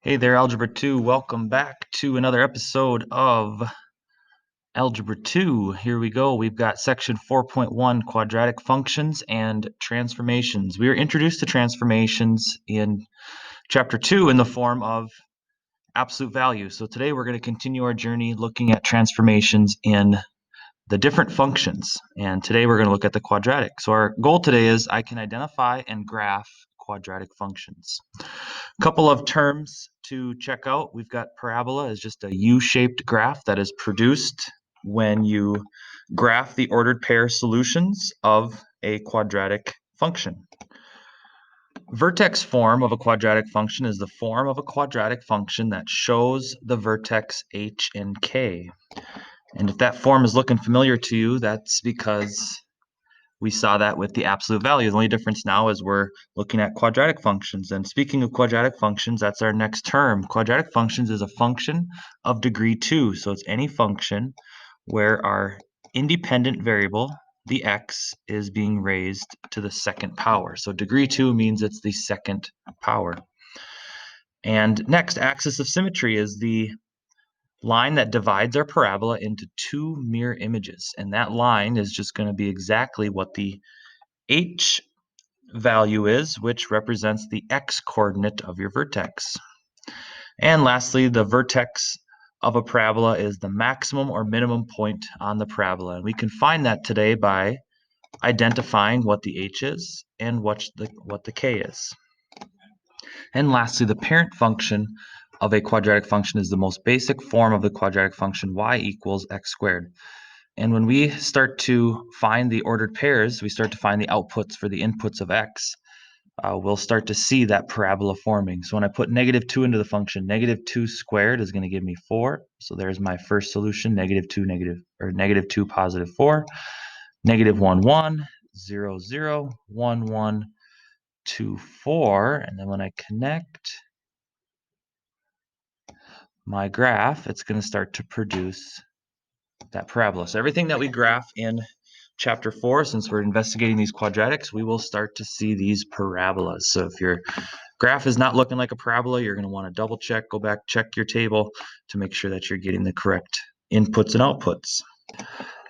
Hey there, Algebra 2. Welcome back to another episode of Algebra 2. Here we go. We've got section 4.1, Quadratic Functions and Transformations. We were introduced to transformations in chapter 2 in the form of absolute value. So today we're going to continue our journey looking at transformations in the different functions. And today we're going to look at the quadratic. So our goal today is I can identify and graph quadratic functions. A couple of terms to check out. We've got parabola is just a U-shaped graph that is produced when you graph the ordered pair solutions of a quadratic function. Vertex form of a quadratic function is the form of a quadratic function that shows the vertex h and k. And if that form is looking familiar to you, that's because we saw that with the absolute value. The only difference now is we're looking at quadratic functions. And speaking of quadratic functions, that's our next term. Quadratic functions is a function of degree 2. So it's any function where our independent variable, the x, is being raised to the second power. So degree 2 means it's the second power. And next, axis of symmetry is the line that divides our parabola into two mirror images. And that line is just going to be exactly what the h value is, which represents the x-coordinate of your vertex. And lastly, the vertex of a parabola is the maximum or minimum point on the parabola. And we can find that today by identifying what the h is and what the k is. And lastly, the parent function of a quadratic function is the most basic form of the quadratic function y equals x squared. And when we start to find the ordered pairs, we start to find the outputs for the inputs of x, we'll start to see that parabola forming. So when I put -2 into the function, -2 squared is going to give me 4. So there's my first solution, -2 positive 4, -1 1, 0 0, 1 1, 2 4, and then when I connect my graph, it's going to start to produce that parabola. So everything that we graph in chapter 4, since we're investigating these quadratics, we will start to see these parabolas. So if your graph is not looking like a parabola, you're going to want to double check, go back, check your table to make sure that you're getting the correct inputs and outputs.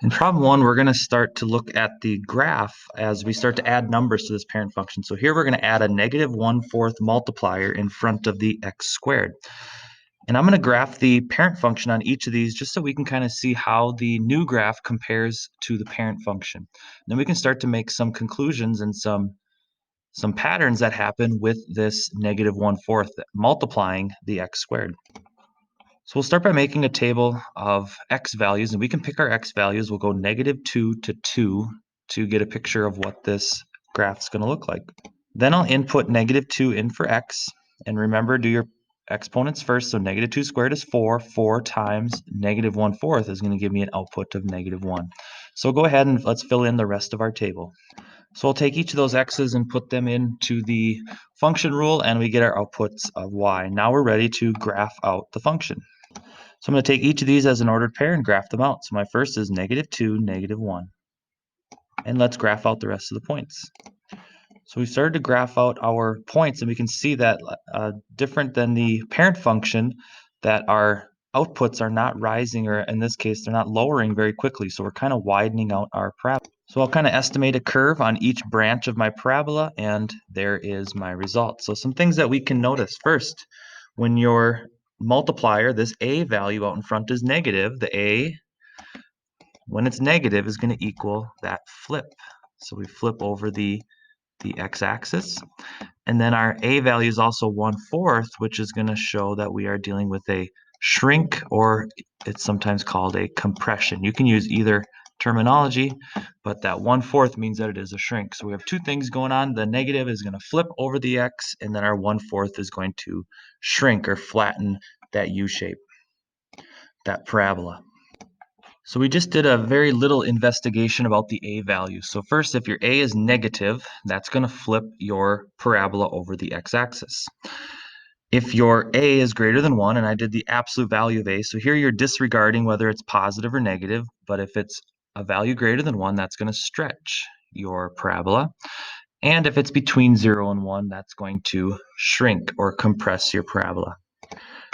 In problem 1, we're going to start to look at the graph as we start to add numbers to this parent function. So here we're going to add a -1/4 multiplier in front of the x squared. And I'm going to graph the parent function on each of these just so we can kind of see how the new graph compares to the parent function. And then we can start to make some conclusions and some patterns that happen with this -1/4 multiplying the x squared. So we'll start by making a table of x values, and we can pick our x values. We'll go -2 to 2 to get a picture of what this graph is going to look like. Then I'll input -2 in for x, and remember, do your exponents first. So -2 squared is 4. 4 times -1/4 is going to give me an output of -1. So go ahead and let's fill in the rest of our table. So we'll take each of those x's and put them into the function rule, and we get our outputs of y. Now we're ready to graph out the function. So I'm going to take each of these as an ordered pair and graph them out. So my first is -2, -1. And let's graph out the rest of the points. So we started to graph out our points, and we can see that different than the parent function, that our outputs are not rising, or in this case, they're not lowering very quickly. So we're kind of widening out our parabola. So I'll kind of estimate a curve on each branch of my parabola, and there is my result. So some things that we can notice. First, when your multiplier, this a value out in front, is negative, the a, when it's negative, is going to equal that flip. So we flip over the x-axis. And then our a value is also 1/4, which is going to show that we are dealing with a shrink, or it's sometimes called a compression. You can use either terminology, but that 1/4 means that it is a shrink. So we have two things going on. The negative is going to flip over the x, and then our 1/4 is going to shrink or flatten that U shape, that parabola. So we just did a very little investigation about the a value. So first, if your a is negative, that's going to flip your parabola over the x-axis. If your a is greater than 1, and I did the absolute value of a, so here you're disregarding whether it's positive or negative, but if it's a value greater than 1, that's going to stretch your parabola. And if it's between 0 and 1, that's going to shrink or compress your parabola.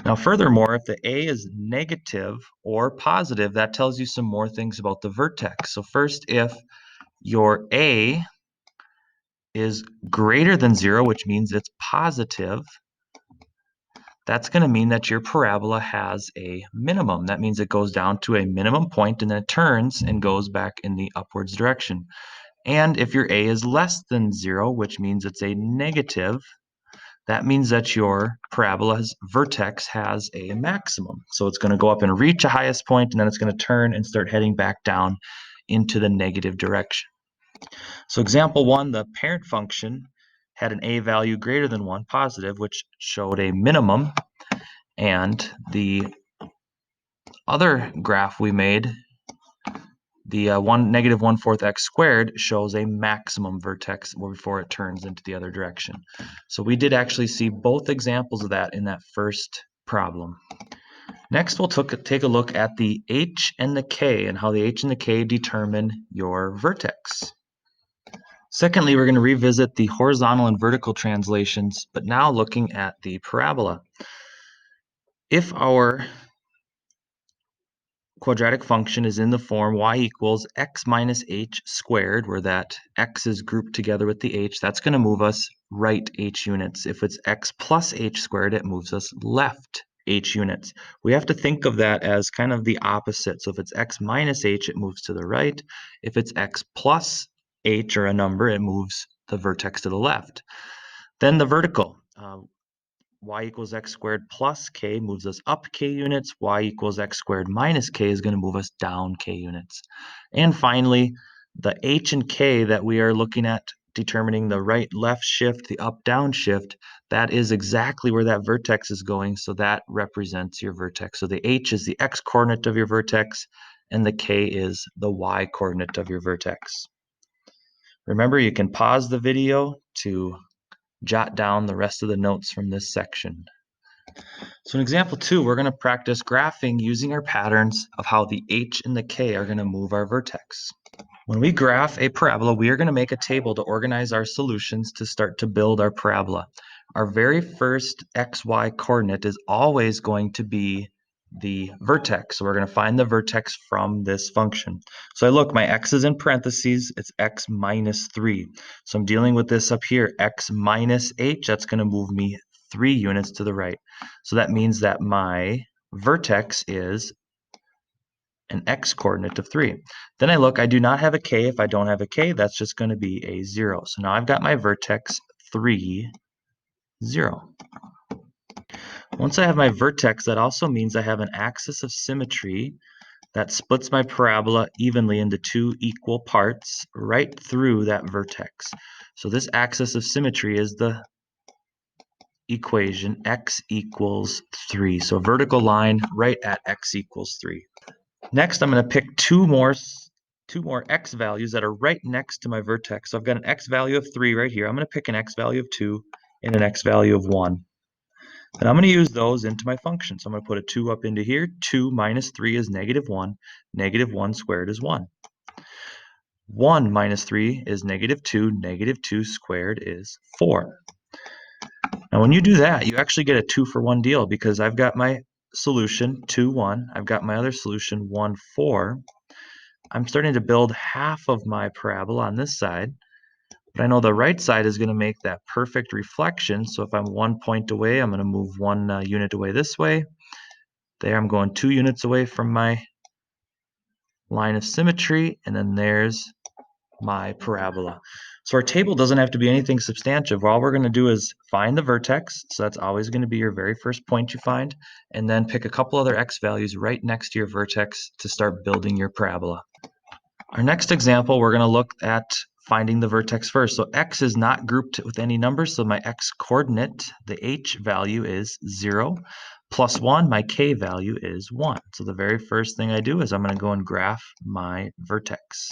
Now, furthermore, if the A is negative or positive, that tells you some more things about the vertex. So first, if your A is greater than 0, which means it's positive, that's going to mean that your parabola has a minimum. That means it goes down to a minimum point and then it turns and goes back in the upwards direction. And if your A is less than 0, which means it's a negative, that means that your parabola's vertex has a maximum. So it's going to go up and reach a highest point, and then it's going to turn and start heading back down into the negative direction. So example 1, the parent function had an a value greater than 1, positive, which showed a minimum. And the other graph we made, the negative 1/4 x squared, shows a maximum vertex before it turns into the other direction. So we did actually see both examples of that in that first problem. Next, we'll take a look at the h and the k and how the h and the k determine your vertex. Secondly, we're going to revisit the horizontal and vertical translations, but now looking at the parabola. If our quadratic function is in the form y equals x minus h squared, where that x is grouped together with the h, that's going to move us right h units. If it's x plus h squared, it moves us left h units. We have to think of that as kind of the opposite. So if it's x minus h, it moves to the right. If it's x plus h, or a number, it moves the vertex to the left. Then the vertical. Y equals x squared plus k moves us up k units. Y equals x squared minus k is going to move us down k units. And finally, the h and k that we are looking at determining the right-left shift, the up-down shift, that is exactly where that vertex is going, so that represents your vertex. So the h is the x-coordinate of your vertex, and the k is the y-coordinate of your vertex. Remember, you can pause the video to jot down the rest of the notes from this section. So in example 2, we're going to practice graphing using our patterns of how the h and the k are going to move our vertex. When we graph a parabola, we are going to make a table to organize our solutions to start to build our parabola. Our very first xy coordinate is always going to be the vertex. So we're going to find the vertex from this function. So I look, my x is in parentheses, it's x minus 3. So I'm dealing with this up here, x minus h, that's going to move me 3 units to the right. So that means that my vertex is an x-coordinate of 3. Then I look, I do not have a k. If I don't have a k, that's just going to be a 0. So now I've got my vertex 3, 0. Once I have my vertex, that also means I have an axis of symmetry that splits my parabola evenly into 2 equal parts right through that vertex. So this axis of symmetry is the equation x equals 3. So a vertical line right at x equals 3. Next, I'm going to pick two more x values that are right next to my vertex. So I've got an x value of 3 right here. I'm going to pick an x value of 2 and an x value of 1. And I'm going to use those into my function. So I'm going to put a 2 up into here. 2 minus 3 is negative 1. Negative 1 squared is 1. 1 minus 3 is negative 2. Negative 2 squared is 4. Now when you do that, you actually get a 2 for 1 deal, because I've got my solution 2, 1. I've got my other solution 1, 4. I'm starting to build half of my parabola on this side, but I know the right side is going to make that perfect reflection. So if I'm 1 point away, I'm going to move 1 unit away this way. There, I'm going 2 units away from my line of symmetry, and then there's my parabola. So our table doesn't have to be anything substantive. All we're going to do is find the vertex. So that's always going to be your very first point you find, and then pick a couple other x values right next to your vertex to start building your parabola. Our next example, we're going to look at finding the vertex first. So x is not grouped with any numbers, so my x coordinate, the h value is 0, plus 1, my k value is 1. So the very first thing I do is I'm going to go and graph my vertex.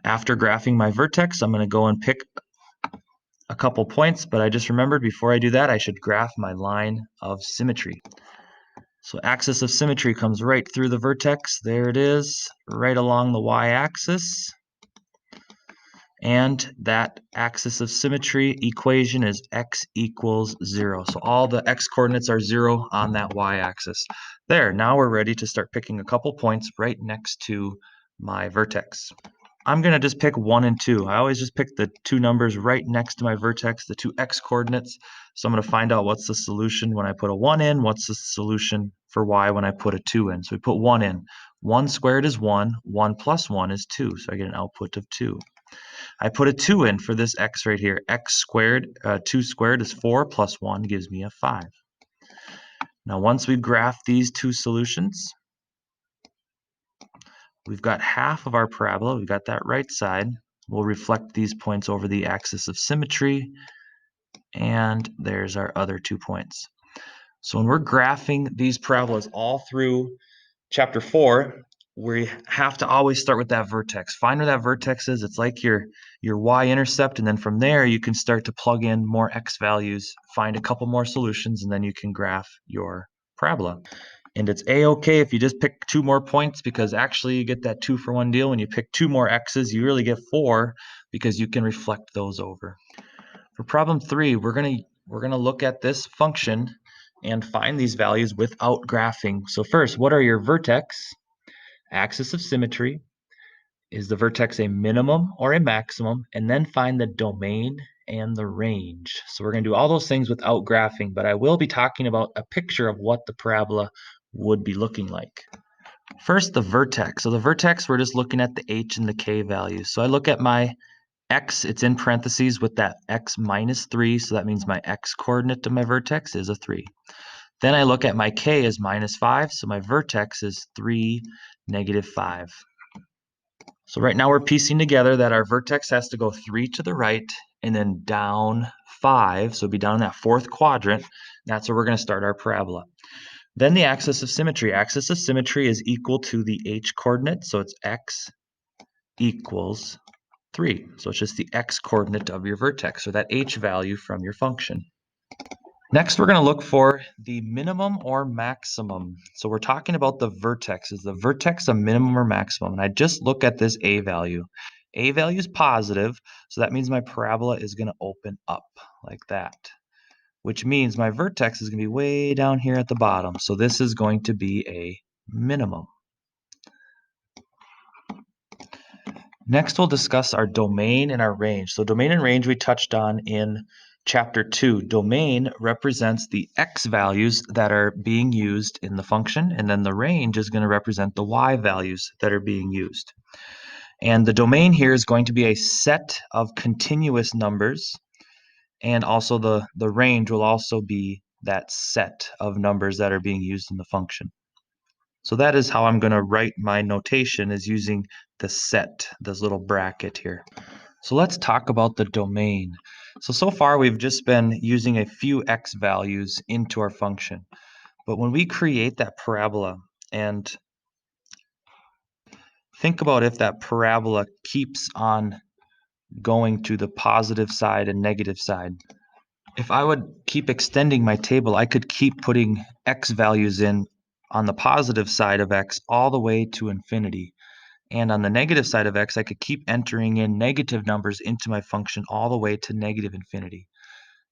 After graphing my vertex, I'm going to go and pick a couple points, but I just remembered before I do that, I should graph my line of symmetry. So axis of symmetry comes right through the vertex. There it is, right along the y-axis. And that axis of symmetry equation is x equals 0. So all the x coordinates are 0 on that y-axis. There, now we're ready to start picking a couple points right next to my vertex. I'm going to just pick 1 and 2. I always just pick the two numbers right next to my vertex, the two x coordinates. So I'm going to find out what's the solution when I put a 1 in, what's the solution for y when I put a 2 in. So we put 1 in. 1 squared is 1, 1 plus 1 is 2, so I get an output of 2. I put a 2 in for this x right here. X squared, 2 squared is 4 plus 1 gives me a 5. Now once we graph these two solutions, we've got half of our parabola. We've got that right side. We'll reflect these points over the axis of symmetry, and there's our other 2 points. So when we're graphing these parabolas all through chapter 4, we have to always start with that vertex. Find where that vertex is. It's like your y-intercept, and then from there you can start to plug in more x values, find a couple more solutions, and then you can graph your parabola. And it's a-okay if you just pick 2 more points, because actually you get that 2-for-1 deal. When you pick 2 more x's, you really get 4 because you can reflect those over. For problem 3, we're gonna look at this function and find these values without graphing. So first, what are your vertex? Axis of symmetry. Is the vertex a minimum or a maximum? And then find the domain and the range. So we're going to do all those things without graphing, but I will be talking about a picture of what the parabola would be looking like. First, the vertex. So the vertex, we're just looking at the h and the k values. So I look at my x, it's in parentheses with that x minus 3, so that means my x coordinate of my vertex is a 3. Then I look at my k as minus 5, so my vertex is 3, negative 5. So right now we're piecing together that our vertex has to go 3 to the right and then down 5, so it'll be down in that 4th quadrant. That's where we're going to start our parabola. Then the axis of symmetry. Axis of symmetry is equal to the h coordinate, so it's x equals 3. So it's just the x coordinate of your vertex, or that h value from your function. Next, we're going to look for the minimum or maximum. So we're talking about the vertex. Is the vertex a minimum or maximum? And I just look at this a value. A value is positive, so that means my parabola is going to open up like that, which means my vertex is going to be way down here at the bottom. So this is going to be a minimum. Next, we'll discuss our domain and our range. So domain and range we touched on in chapter 2. Domain represents the x values that are being used in the function, and then the range is going to represent the y values that are being used. And the domain here is going to be a set of continuous numbers, and also the range will also be that set of numbers that are being used in the function. So that is how I'm going to write my notation, is using the set, this little bracket here. So let's talk about the domain. So far we've just been using a few x values into our function. But when we create that parabola, and think about if that parabola keeps on going to the positive side and negative side. If I would keep extending my table, I could keep putting x values in on the positive side of x all the way to infinity. And on the negative side of x, I could keep entering in negative numbers into my function all the way to negative infinity.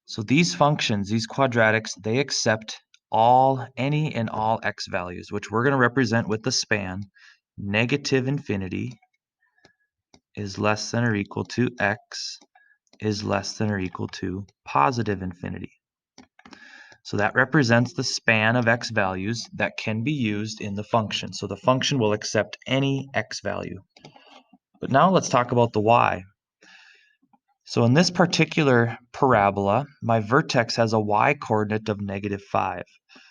So these functions, these quadratics, they accept any and all x values, which we're going to represent with the span. Negative infinity is less than or equal to x is less than or equal to positive infinity. So that represents the span of x values that can be used in the function. So the function will accept any x value. But now let's talk about the y. So in this particular parabola, my vertex has a y coordinate of negative 5.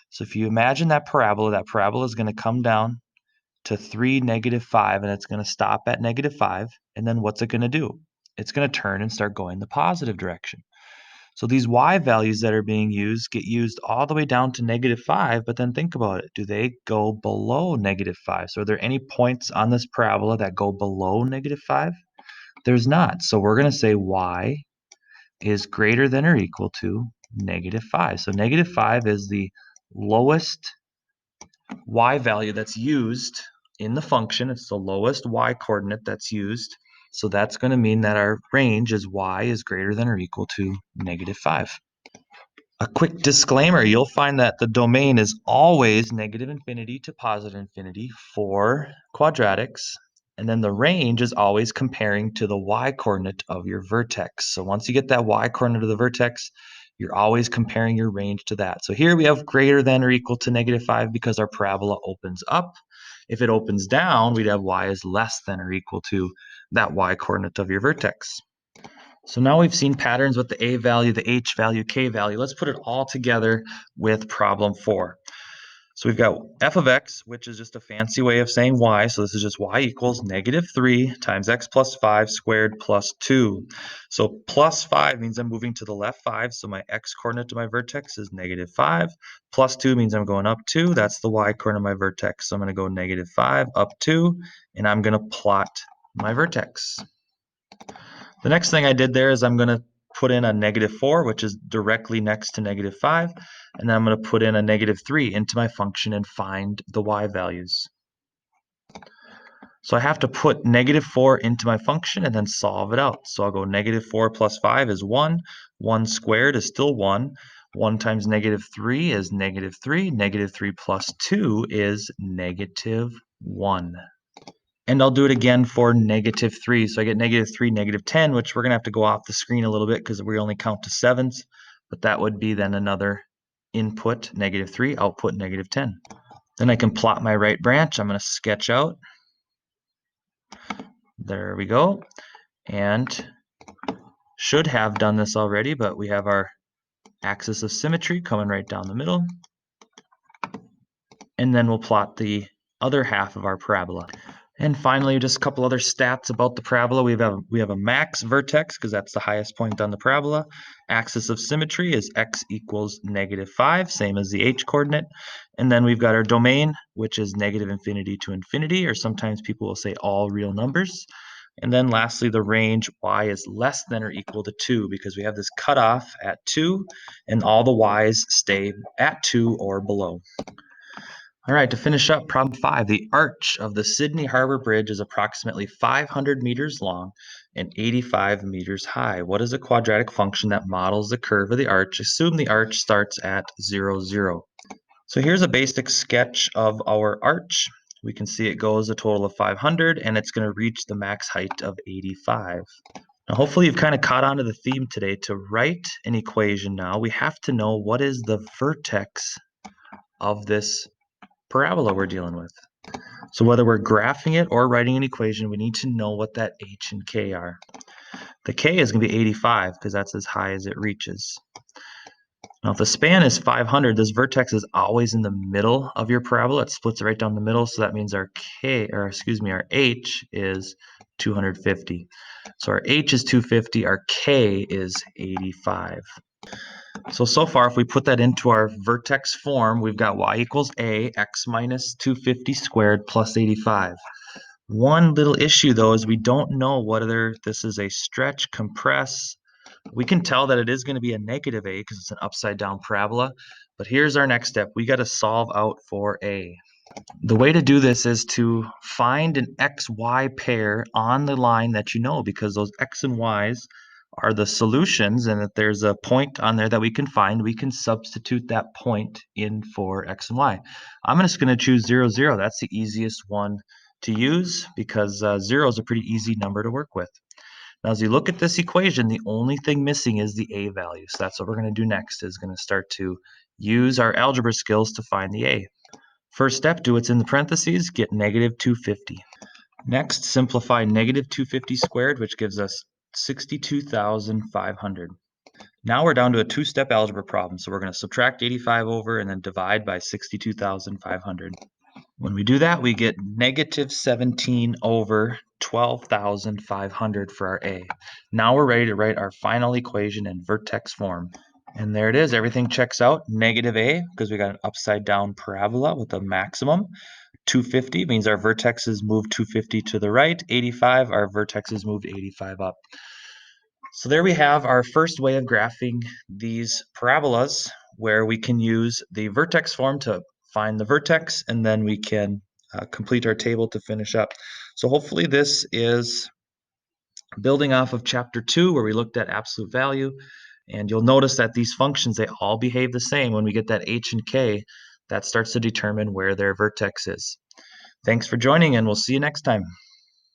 So if you imagine that parabola is going to come down to 3, negative 5, and it's going to stop at negative 5. And then what's it going to do? It's going to turn and start going the positive direction. So these y values that are being used get used all the way down to negative 5, but then think about it. Do they go below negative 5? So are there any points on this parabola that go below negative 5? There's not. So we're going to say y is greater than or equal to negative 5. So negative 5 is the lowest y value that's used in the function. It's the lowest y coordinate that's used So that's going to mean that our range is y is greater than or equal to -5. A quick disclaimer, you'll find that the domain is always -infinity to +infinity for quadratics, and then the range is always comparing to the y-coordinate of your vertex. So once you get that y-coordinate of the vertex, you're always comparing your range to that. So here we have greater than or equal to -5 because our parabola opens up. If it opens down, we'd have y is less than or equal to that y-coordinate of your vertex. So now we've seen patterns with the a value, the h value, k value. Let's put it all together with problem 4. So we've got f of x, which is just a fancy way of saying y. So this is just y equals -3 times x plus 5 squared plus 2. So plus 5 means I'm moving to the left 5. So my x coordinate to my vertex is -5. Plus 2 means I'm going up 2. That's the y coordinate of my vertex. So I'm going to go -5 up 2, and I'm going to plot my vertex. The next thing I did there is I'm going to put in a -4, which is directly next to -5, and then I'm going to put in a -3 into my function and find the y values. So I have to put -4 into my function and then solve it out. So I'll go -4 plus 5 is 1. 1 squared is still 1. 1 times -3 is -3. -3 plus 2 is -1. And I'll do it again for -3. So I get -3, -10, which we're going to have to go off the screen a little bit because we only count to sevens. But that would be then another input -3, output -10. Then I can plot my right branch. I'm going to sketch out. There we go. And should have done this already, but we have our axis of symmetry coming right down the middle. And then we'll plot the other half of our parabola. And finally, just a couple other stats about the parabola. We have a max vertex because that's the highest point on the parabola. Axis of symmetry is x equals -5, same as the h coordinate. And then we've got our domain, which is -infinity to infinity, or sometimes people will say all real numbers. And then lastly, the range y is less than or equal to 2 because we have this cutoff at 2, and all the y's stay at 2 or below. All right, to finish up, problem 5. The arch of the Sydney Harbor Bridge is approximately 500 meters long and 85 meters high. What is a quadratic function that models the curve of the arch? Assume the arch starts at 0, 0. So here's a basic sketch of our arch. We can see it goes a total of 500, and it's going to reach the max height of 85. Now, hopefully you've kind of caught on to the theme today. To write an equation now, we have to know what is the vertex of this parabola we're dealing with. So whether we're graphing it or writing an equation, we need to know what that h and k are. The k is going to be 85 because that's as high as it reaches. Now if the span is 500, this vertex is always in the middle of your parabola. It splits it right down the middle, so that means our our h is 250. So our h is 250, our k is 85. So far, if we put that into our vertex form, we've got y equals a, x minus 250 squared plus 85. One little issue, though, is we don't know whether this is a stretch, compress. We can tell that it is going to be a negative a because it's an upside-down parabola. But here's our next step. We got to solve out for a. The way to do this is to find an xy pair on the line that you know, because those x and y's are the solutions, and if there's a point on there that we can find, we can substitute that point in for x and y. I'm just going to choose 0, 0. That's the easiest one to use because 0 is a pretty easy number to work with. Now, as you look at this equation, the only thing missing is the a value. So that's what we're going to do next, is going to start to use our algebra skills to find the a. First step, do what's in the parentheses, get -250. Next, simplify -250 squared, which gives us 62,500. Now we're down to a two-step algebra problem, so we're going to subtract 85 over and then divide by 62,500. When we do that, we get -17 over 12,500 for our a. Now we're ready to write our final equation in vertex form. And there it is. Everything checks out. -a, because we got an upside down parabola with a maximum. 250 means our vertexes move 250 to the right. 85, our vertexes moved 85 up. So there we have our first way of graphing these parabolas, where we can use the vertex form to find the vertex, and then we can complete our table to finish up. So hopefully this is building off of chapter 2 where we looked at absolute value. And you'll notice that these functions, they all behave the same. When we get that h and k, that starts to determine where their vertex is. Thanks for joining, and we'll see you next time.